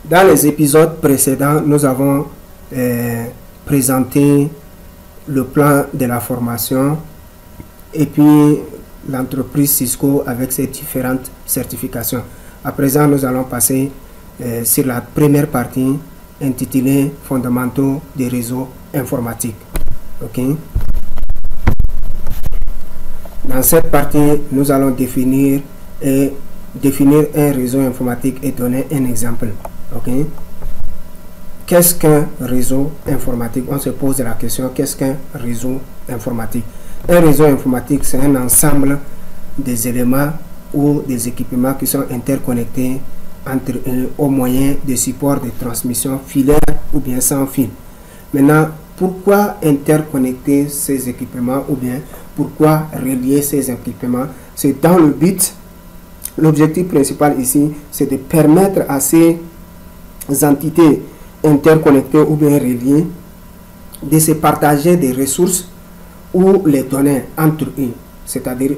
Dans les épisodes précédents, nous avons présenté le plan de la formation et puis l'entreprise Cisco avec ses différentes certifications. À présent, nous allons passer sur la première partie intitulée Fondamentaux des réseaux informatiques. Ok. Dans cette partie, nous allons définir un réseau informatique et donner un exemple. Ok. Qu'est-ce qu'un réseau informatique? On se pose la question, qu'est-ce qu'un réseau informatique? Un réseau informatique, c'est un ensemble des éléments ou des équipements qui sont interconnectés entre eux au moyen de supports de transmission filaire ou bien sans fil. Maintenant, pourquoi interconnecter ces équipements ou bien pourquoi relier ces équipements? C'est dans le but, l'objectif principal ici, c'est de permettre à ces entités interconnectées ou bien reliées de se partager des ressources ou les données entre eux. C'est-à-dire,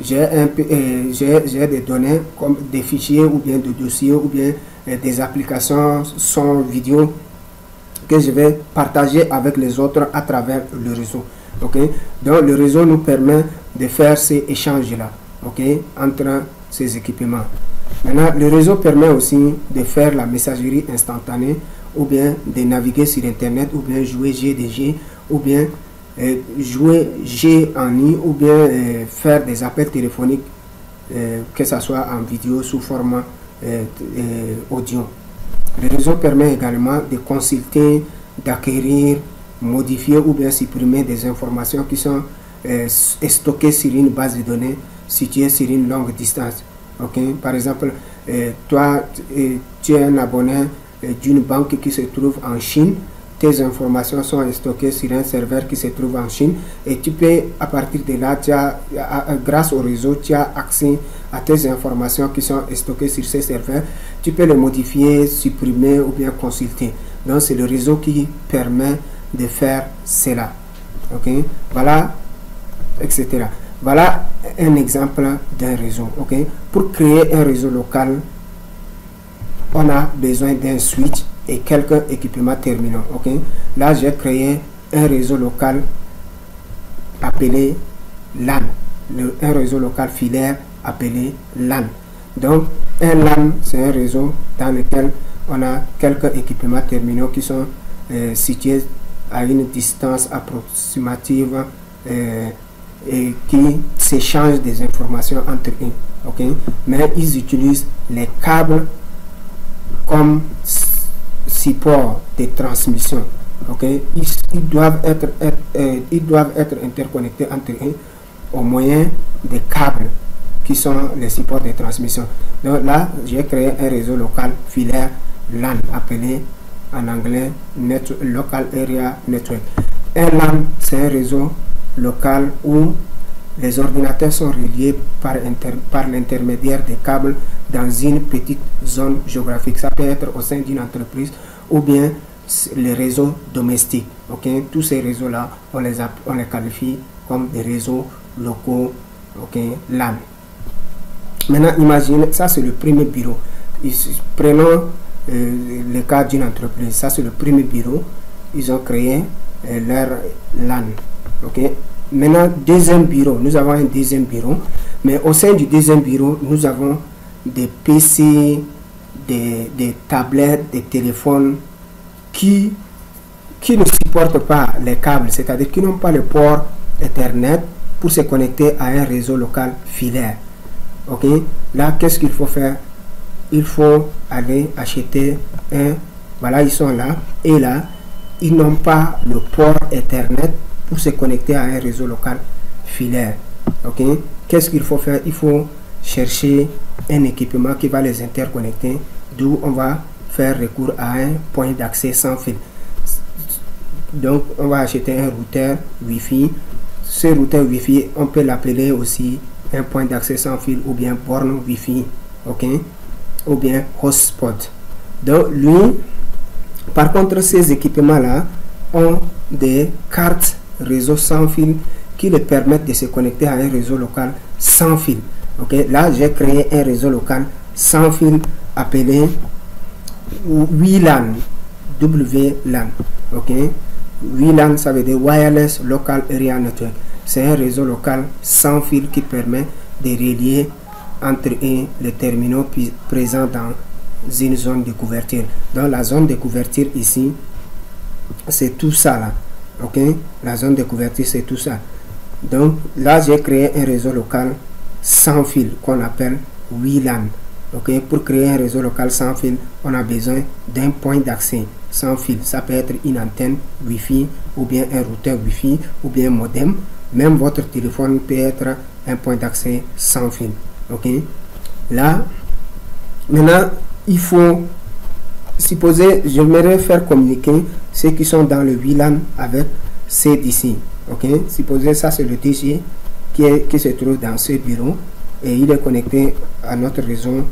j'ai des données comme des fichiers ou bien des dossiers ou bien des applications son vidéo que je vais partager avec les autres à travers le réseau. Okay? Donc le réseau nous permet de faire ces échanges-là, okay, entre ces équipements. Maintenant, le réseau permet aussi de faire la messagerie instantanée ou bien de naviguer sur Internet ou bien jouer GDG ou bien jouer G en ligne ou bien faire des appels téléphoniques, que ce soit en vidéo sous format audio. Le réseau permet également de consulter, d'acquérir, modifier ou bien supprimer des informations qui sont stockées sur une base de données située sur une longue distance. Okay? Par exemple, toi, tu es un abonné d'une banque qui se trouve en Chine. Tes informations sont stockées sur un serveur qui se trouve en Chine et tu peux, à partir de là, grâce au réseau, tu as accès à tes informations qui sont stockées sur ces serveurs. Tu peux les modifier, supprimer ou bien consulter. Donc, c'est le réseau qui permet de faire cela. Ok, voilà, etc. Voilà un exemple d'un réseau. Ok, pour créer un réseau local, on a besoin d'un switch et quelques équipements terminaux. Ok, là j'ai créé un réseau local appelé LAN, un réseau local filaire appelé LAN. Donc un LAN, c'est un réseau dans lequel on a quelques équipements terminaux qui sont situés à une distance approximative et qui s'échangent des informations entre eux. Ok, mais ils utilisent les câbles comme support de transmission. Okay? Ils doivent être interconnectés entre eux au moyen des câbles qui sont les supports de transmission. Donc là, j'ai créé un réseau local filaire LAN appelé en anglais Local Area Network. Un LAN, c'est un réseau local où les ordinateurs sont reliés par l'intermédiaire des câbles dans une petite zone géographique. Ça peut être au sein d'une entreprise ou bien les réseaux domestiques. Okay? Tous ces réseaux-là, on les qualifie comme des réseaux locaux, okay? LAN. Maintenant, imaginez, ça c'est le premier bureau. Prenons le cas d'une entreprise. Ça c'est le premier bureau. Ils ont créé leur LAN. Okay? Maintenant, deuxième bureau, nous avons un deuxième bureau, mais au sein du deuxième bureau, nous avons des PC, des tablettes, des téléphones qui ne supportent pas les câbles, c'est-à-dire qui n'ont pas le port Ethernet pour se connecter à un réseau local filaire. Ok, là, qu'est-ce qu'il faut faire? Il faut aller acheter un, voilà, ils sont là, et là, ils n'ont pas le port Ethernet pour se connecter à un réseau local filaire. Ok, qu'est-ce qu'il faut faire? Il faut chercher un équipement qui va les interconnecter, d'où on va faire recours à un point d'accès sans fil. Donc on va acheter un routeur Wi-Fi. Ce routeur Wi-Fi, on peut l'appeler aussi un point d'accès sans fil ou bien borne Wi-Fi, ok, ou bien hotspot. Donc lui, par contre, ces équipements là ont des cartes réseau sans fil qui les permettent de se connecter à un réseau local sans fil. Ok, là j'ai créé un réseau local sans fil appelé WLAN, WLAN, ok. WLAN, ça veut dire Wireless Local Area Network. C'est un réseau local sans fil qui permet de relier entre les terminaux présents dans une zone de couverture. Dans la zone de couverture ici, c'est tout ça là, ok. La zone de couverture, c'est tout ça. Donc là, j'ai créé un réseau local sans fil qu'on appelle WLAN. Ok, pour créer un réseau local sans fil, on a besoin d'un point d'accès sans fil. Ça peut être une antenne Wi-Fi ou bien un routeur Wi-Fi ou bien un modem. Même votre téléphone peut être un point d'accès sans fil. Ok, là, maintenant, il faut supposer, j'aimerais faire communiquer ceux qui sont dans le WLAN avec ceux d'ici. Ok, supposez ça, c'est le DG qui se trouve dans ce bureau et il est connecté à notre réseau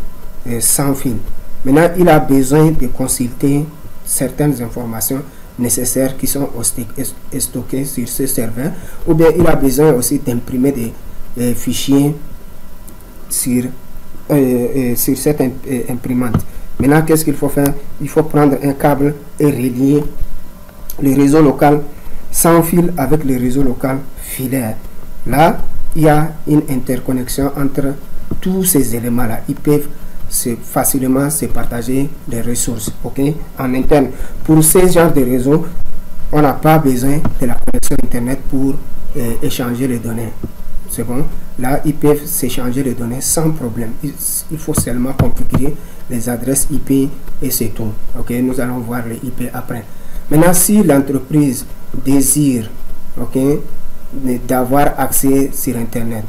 sans fil. Maintenant, il a besoin de consulter certaines informations nécessaires qui sont stockées sur ce serveur, ou bien il a besoin aussi d'imprimer des fichiers sur cette imprimante. Maintenant, qu'est-ce qu'il faut faire? Il faut prendre un câble et relier le réseau local sans fil avec le réseau local filaire. Là, il y a une interconnexion entre tous ces éléments-là. Ils peuvent facilement se partager les ressources, ok, en interne. Pour ce genre de réseau, on n'a pas besoin de la connexion Internet pour échanger les données. C'est bon. Là, ils peuvent s'échanger les données sans problème. Il faut seulement configurer les adresses IP et c'est tout. Ok, nous allons voir les IP après. Maintenant, si l'entreprise désire, ok, d'avoir accès sur Internet,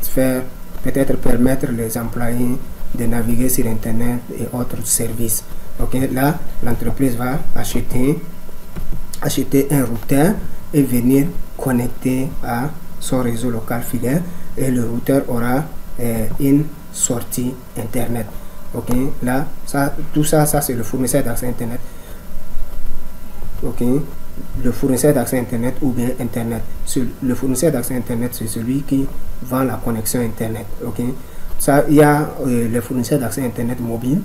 peut-être permettre les employés de naviguer sur Internet et autres services. Ok, là, l'entreprise va acheter un routeur et venir connecter à son réseau local filaire et le routeur aura une sortie Internet. Ok, là, tout ça c'est le fournisseur d'accès Internet. Ok, le fournisseur d'accès Internet ou bien Internet. Le fournisseur d'accès Internet, c'est celui qui vend la connexion Internet. Ok, ça, il y a les fournisseurs d'accès Internet mobile.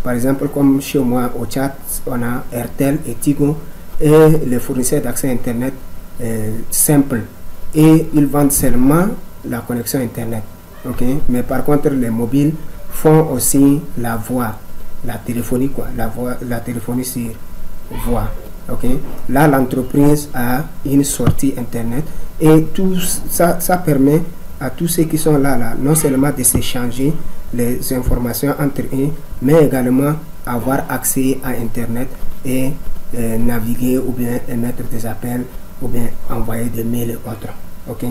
Par exemple, comme chez moi au Tchad, on a Airtel et Tigo et les fournisseurs d'accès Internet simple. Et ils vendent seulement la connexion Internet. Ok, mais par contre, les mobiles font aussi la voix, la téléphonie, quoi, la téléphonie sur voix. Ok, là l'entreprise a une sortie Internet et tout ça, ça permet à tous ceux qui sont là non seulement de s'échanger les informations entre eux, mais également avoir accès à Internet et naviguer ou bien émettre des appels ou bien envoyer des mails et autres. Ok,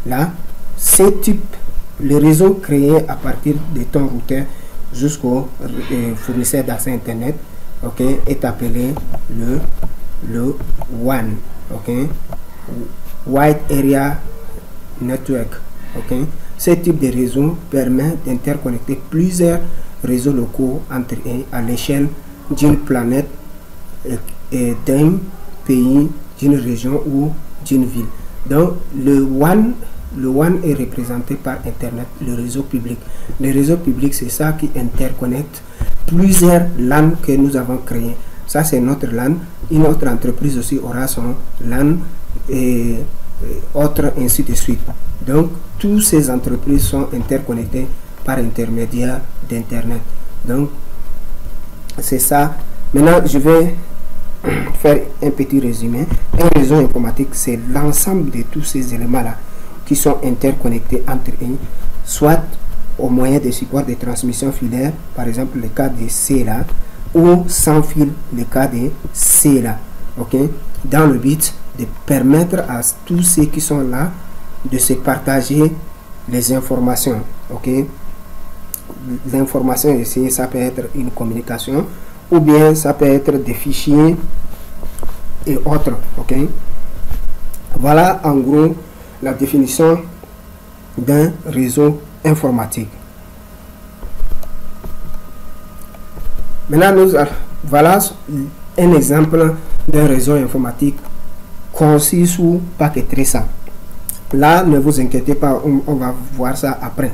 là ce type, le réseau créé à partir de ton routeur jusqu'au fournisseur d'accès Internet, ok, est appelé le WAN, ok, Wide Area Network. Ok, ce type de réseau permet d'interconnecter plusieurs réseaux locaux entre eux à l'échelle d'une planète, d'un pays, d'une région ou d'une ville. Donc le WAN est représenté par Internet, le réseau public. Le réseau public, c'est ça qui interconnecte plusieurs LAN que nous avons créés. Ça, c'est notre LAN. Une autre entreprise aussi aura son LAN et autres, ainsi de suite. Donc, toutes ces entreprises sont interconnectées par intermédiaire d'Internet. Donc, c'est ça. Maintenant, je vais faire un petit résumé. Un réseau informatique, c'est l'ensemble de tous ces éléments-là qui sont interconnectés entre eux, soit au moyen de supports de transmission filaire, par exemple le cas de C-là, ou sans fil, le cas de C-là. Ok, dans le but de permettre à tous ceux qui sont là de se partager les informations. Ok, l'information ici, ça peut être une communication ou bien ça peut être des fichiers et autres. Ok, voilà en gros la définition d'un réseau informatique. Maintenant, voilà un exemple d'un réseau informatique conçu sous paquet ça. Là, ne vous inquiétez pas, on va voir ça après.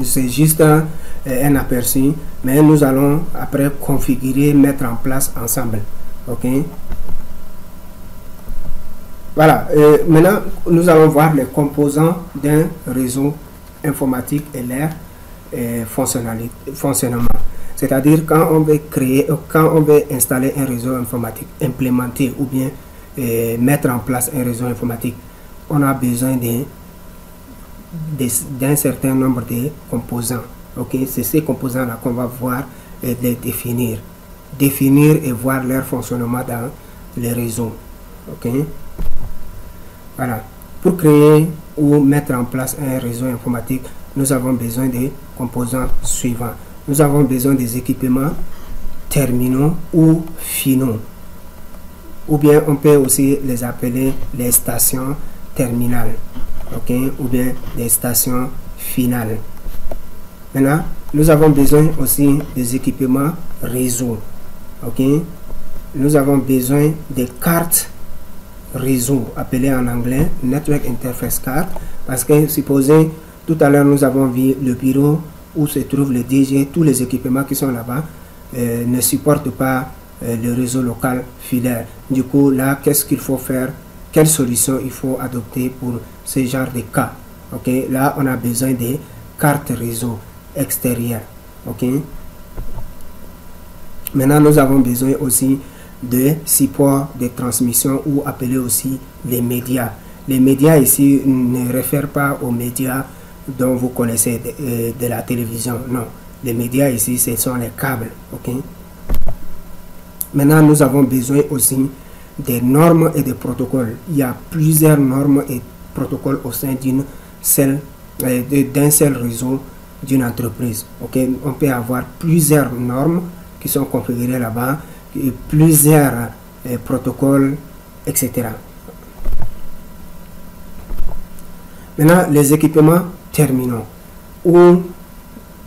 c'est juste un aperçu, mais nous allons après configurer, mettre en place ensemble. Ok. Voilà. Maintenant, nous allons voir les composants d'un réseau informatique et leur fonctionnement. C'est-à-dire quand on veut créer, quand on veut installer un réseau informatique, implémenter ou bien mettre en place un réseau informatique, on a besoin d'un certain nombre de composants. Ok, c'est ces composants-là qu'on va voir et les définir. Définir et voir leur fonctionnement dans les réseaux. Ok. Voilà. Pour créer ou mettre en place un réseau informatique, nous avons besoin des composants suivants. Nous avons besoin des équipements terminaux ou finaux. Ou bien on peut aussi les appeler les stations terminales. Ok, ou bien des stations finales. Maintenant, nous avons besoin aussi des équipements réseau. Ok, nous avons besoin des cartes réseau, appelées en anglais Network Interface Card, parce que supposez tout à l'heure nous avons vu le bureau où se trouve le DG, tous les équipements qui sont là-bas ne supportent pas le réseau local filaire. Du coup, là, qu'est-ce qu'il faut faire? Quelle solution il faut adopter pour ce genre de cas? Ok, là, on a besoin des cartes réseau extérieures. Ok. Maintenant, nous avons besoin aussi de supports de transmission ou appelés aussi les médias. Les médias ici ne réfèrent pas aux médias dont vous connaissez de la télévision. Non, les médias ici, ce sont les câbles. Ok. Maintenant, nous avons besoin aussi des normes et des protocoles. Il y a plusieurs normes et protocoles au sein d'un seul réseau d'une entreprise. Ok, on peut avoir plusieurs normes qui sont configurées là-bas, plusieurs protocoles, etc. Maintenant, les équipements terminaux ou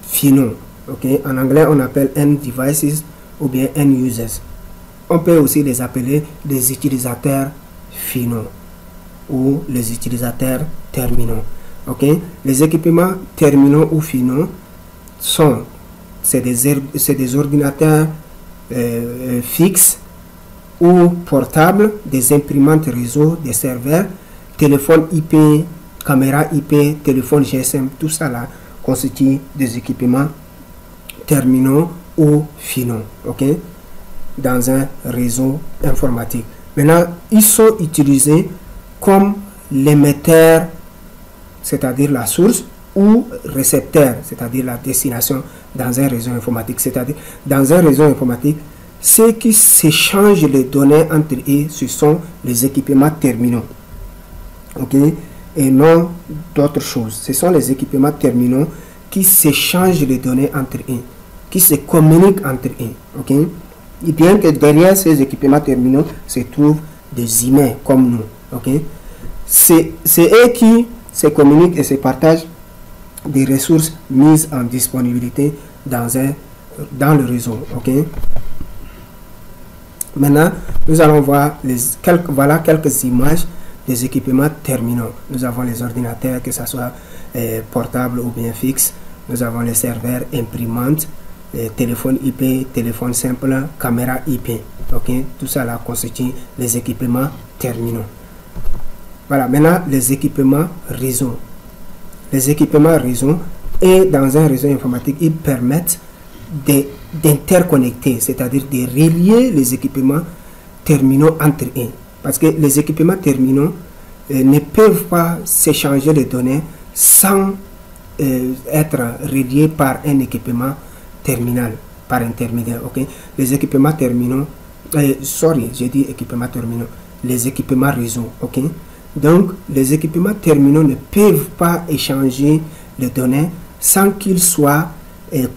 finaux. Ok, en anglais, on appelle end devices ou bien end users. On peut aussi les appeler les utilisateurs finaux ou les utilisateurs terminaux. Ok, les équipements terminaux ou finaux c'est des ordinateurs fixes ou portables, des imprimantes réseau, des serveurs, téléphones IP, caméras IP, téléphones GSM, tout ça là constitue des équipements terminaux ou finaux. Ok, dans un réseau informatique. Maintenant, ils sont utilisés comme l'émetteur, c'est-à-dire la source, ou récepteur, c'est-à-dire la destination dans un réseau informatique. C'est-à-dire, dans un réseau informatique, ceux qui s'échangent les données entre eux, ce sont les équipements terminaux. Ok? Et non d'autres choses. Ce sont les équipements terminaux qui s'échangent les données entre eux, qui se communiquent entre eux. Ok? Et bien que derrière ces équipements terminaux se trouvent des humains comme nous. Ok, c'est eux qui se communiquent et se partagent des ressources mises en disponibilité dans le réseau. Ok, maintenant nous allons voir voilà quelques images des équipements terminaux. Nous avons les ordinateurs, que ce soit portables ou bien fixes. Nous avons les serveurs, imprimantes, téléphone IP, téléphone simple, caméra IP. Ok, tout ça là constitue les équipements terminaux. Voilà, maintenant les équipements réseau. Les équipements réseau, et dans un réseau informatique, ils permettent d'interconnecter, c'est-à-dire de relier les équipements terminaux entre eux. Parce que les équipements terminaux ne peuvent pas s'échanger les données sans être reliés par un équipement terminal, par intermédiaire. Ok, les équipements terminaux, j'ai dit équipements terminaux, les équipements réseau. Ok, donc les équipements terminaux ne peuvent pas échanger les données sans qu'ils soient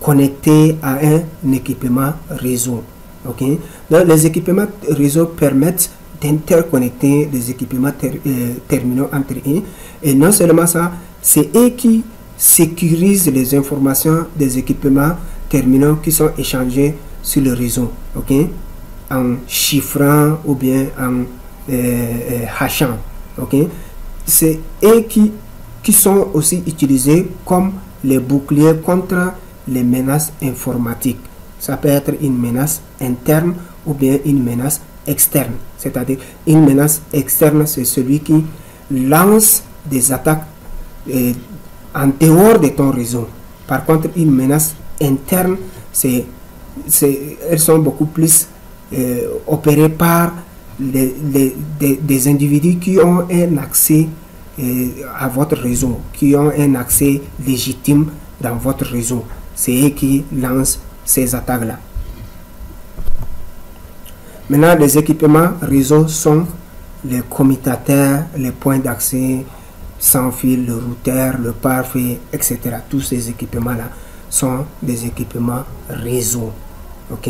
connectés à un équipement réseau. Ok, donc les équipements réseau permettent d'interconnecter les équipements terminaux entre eux, et non seulement ça, c'est eux qui sécurisent les informations des équipements terminaux qui sont échangés sur le réseau, ok, en chiffrant ou bien en hachant. Ok, c'est eux qui sont aussi utilisés comme les boucliers contre les menaces informatiques. Ça peut être une menace interne ou bien une menace externe. C'est-à-dire, une menace externe, c'est celui qui lance des attaques en dehors de ton réseau. Par contre, une menace interne, elles sont beaucoup plus opérées par des individus qui ont un accès à votre réseau, qui ont un accès légitime dans votre réseau. C'est eux qui lancent ces attaques-là. Maintenant, les équipements réseau sont les commutateurs, les points d'accès sans fil, le routeur, le pare-feu, etc. Tous ces équipements-là sont des équipements réseau. Ok?